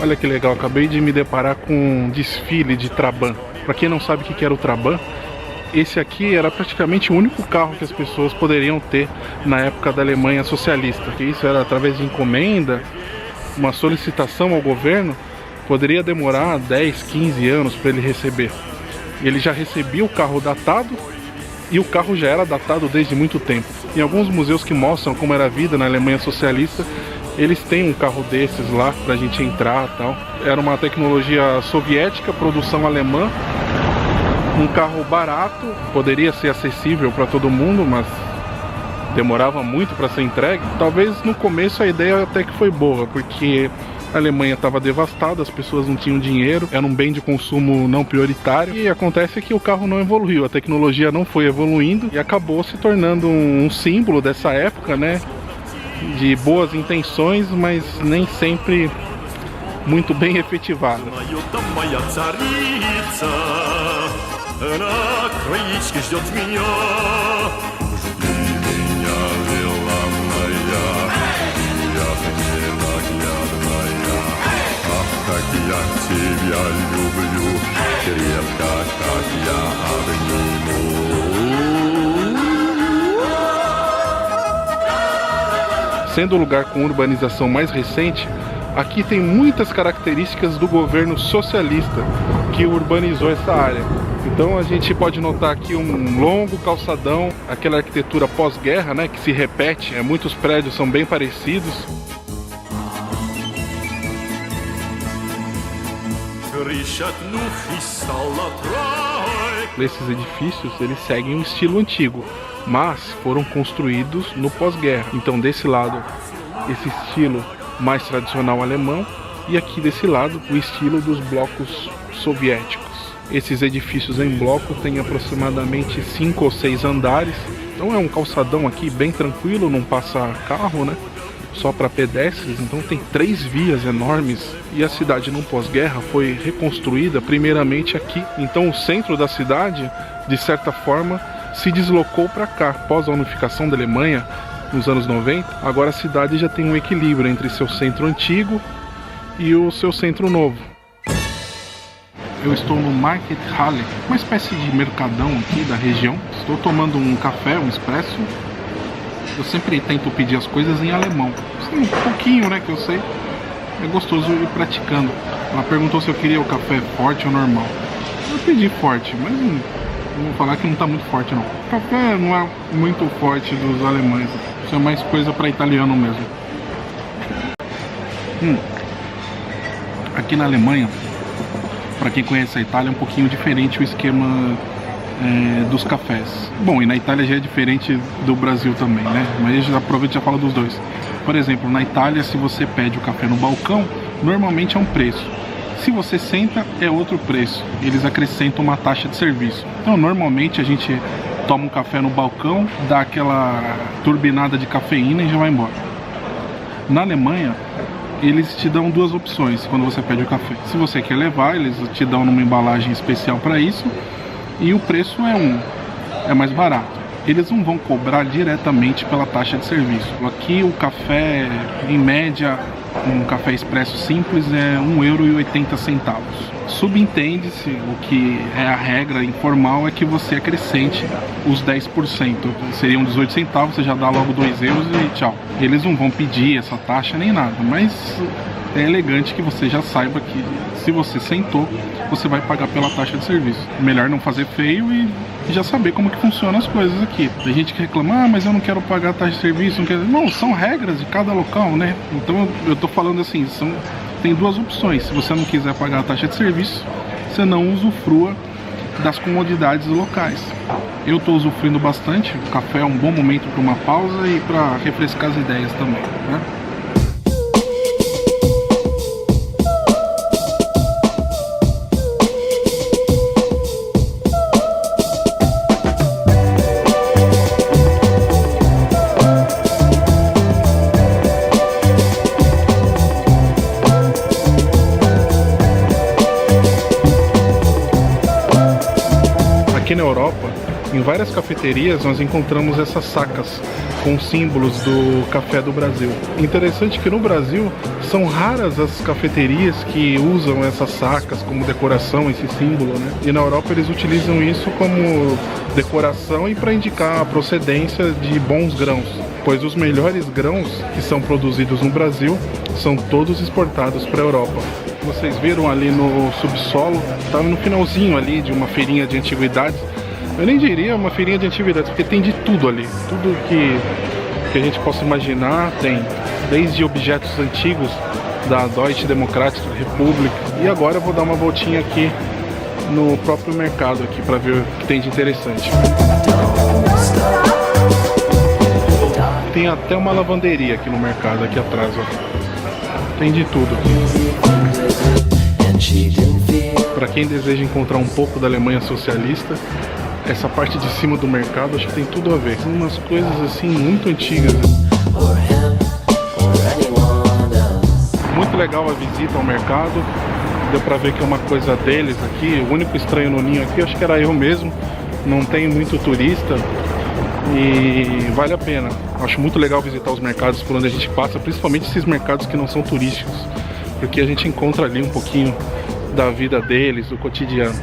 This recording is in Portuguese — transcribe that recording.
Olha que legal, acabei de me deparar com um desfile de Trabant. Para quem não sabe o que era o Trabant, esse aqui era praticamente o único carro que as pessoas poderiam ter na época da Alemanha socialista. Isso era através de encomenda, uma solicitação ao governo, poderia demorar 10, 15 anos para ele receber. Ele já recebia o carro datado e o carro já era datado desde muito tempo. Em alguns museus que mostram como era a vida na Alemanha socialista, eles têm um carro desses lá pra gente entrar e tal. Era uma tecnologia soviética, produção alemã. Um carro barato, poderia ser acessível para todo mundo, mas demorava muito para ser entregue. Talvez no começo a ideia até que foi boa, porque a Alemanha estava devastada, as pessoas não tinham dinheiro, era um bem de consumo não prioritário. E acontece que o carro não evoluiu, a tecnologia não foi evoluindo e acabou se tornando um símbolo dessa época, né? De boas intenções, mas nem sempre muito bem efetivadas. Sendo o lugar com urbanização mais recente, aqui tem muitas características do governo socialista que urbanizou essa área. Então a gente pode notar aqui um longo calçadão, aquela arquitetura pós-guerra, né, que se repete, muitos prédios são bem parecidos. Esses edifícios, eles seguem um estilo antigo, mas foram construídos no pós-guerra. Então desse lado, esse estilo mais tradicional alemão, e aqui desse lado, o estilo dos blocos soviéticos. Esses edifícios em bloco têm aproximadamente 5 ou 6 andares. Então é um calçadão aqui bem tranquilo, não passa carro, né? Só para pedestres, então tem 3 vias enormes. E a cidade no pós-guerra foi reconstruída primeiramente aqui. Então o centro da cidade, de certa forma, se deslocou para cá. Após a unificação da Alemanha, nos anos 90, agora a cidade já tem um equilíbrio entre seu centro antigo e o seu centro novo. Eu estou no Markthalle, uma espécie de mercadão aqui da região. Estou tomando um café, um expresso. Eu sempre tento pedir as coisas em alemão. Um pouquinho, né, que eu sei. É gostoso ir praticando. Ela perguntou se eu queria o café forte ou normal. Eu pedi forte, mas não vou falar que não está muito forte não. O café não é muito forte dos alemães. Isso é mais coisa para italiano mesmo. Aqui na Alemanha, para quem conhece a Itália, é um pouquinho diferente o esquema dos cafés. Bom, e na Itália já é diferente do Brasil também, né? Mas já aproveita e já fala dos dois. Por exemplo, na Itália, se você pede o café no balcão, normalmente é um preço. Se você senta, é outro preço. Eles acrescentam uma taxa de serviço. Então, normalmente a gente toma um café no balcão, dá aquela turbinada de cafeína e já vai embora. Na Alemanha, eles te dão 2 opções quando você pede o café. Se você quer levar, eles te dão numa embalagem especial para isso. E o preço é mais barato. Eles não vão cobrar diretamente pela taxa de serviço. Aqui o café, em média, um café expresso simples é €1,80. Subentende-se, o que é a regra informal é que você acrescente os 10%. Seriam 18 centavos, você já dá logo €2 e tchau. Eles não vão pedir essa taxa nem nada, mas é elegante que você já saiba que se você sentou, você vai pagar pela taxa de serviço. Melhor não fazer feio e já saber como que funcionam as coisas aqui. Tem gente que reclama, mas eu não quero pagar a taxa de serviço, não quero... Não, são regras de cada local, né? Então eu tô falando assim, tem 2 opções. Se você não quiser pagar a taxa de serviço, você não usufrua das comodidades locais. Eu estou usufruindo bastante. O café é um bom momento para uma pausa e para refrescar as ideias também, né? Aqui na Europa, Em várias cafeterias nós encontramos essas sacas com símbolos do café do Brasil. Interessante que no Brasil são raras as cafeterias que usam essas sacas como decoração, esse símbolo, né? E na Europa eles utilizam isso como decoração e para indicar a procedência de bons grãos, pois os melhores grãos que são produzidos no Brasil são todos exportados para a Europa. Vocês viram ali no subsolo, estava no finalzinho ali de uma feirinha de antiguidades. Eu nem diria uma feirinha de antiguidades, porque tem de tudo ali. Tudo que a gente possa imaginar tem, desde objetos antigos da Deutsche Demokratische Republik. E agora eu vou dar uma voltinha aqui no próprio mercado aqui para ver o que tem de interessante. Tem até uma lavanderia aqui no mercado, aqui atrás, ó. Tem de tudo. Para quem deseja encontrar um pouco da Alemanha socialista, essa parte de cima do mercado acho que tem tudo a ver. São umas coisas assim muito antigas. Muito legal a visita ao mercado. Deu pra ver que é uma coisa deles aqui. O único estranho no ninho aqui, acho que era eu mesmo. Não tem muito turista e vale a pena. Acho muito legal visitar os mercados por onde a gente passa, principalmente esses mercados que não são turísticos, porque a gente encontra ali um pouquinho da vida deles, do cotidiano.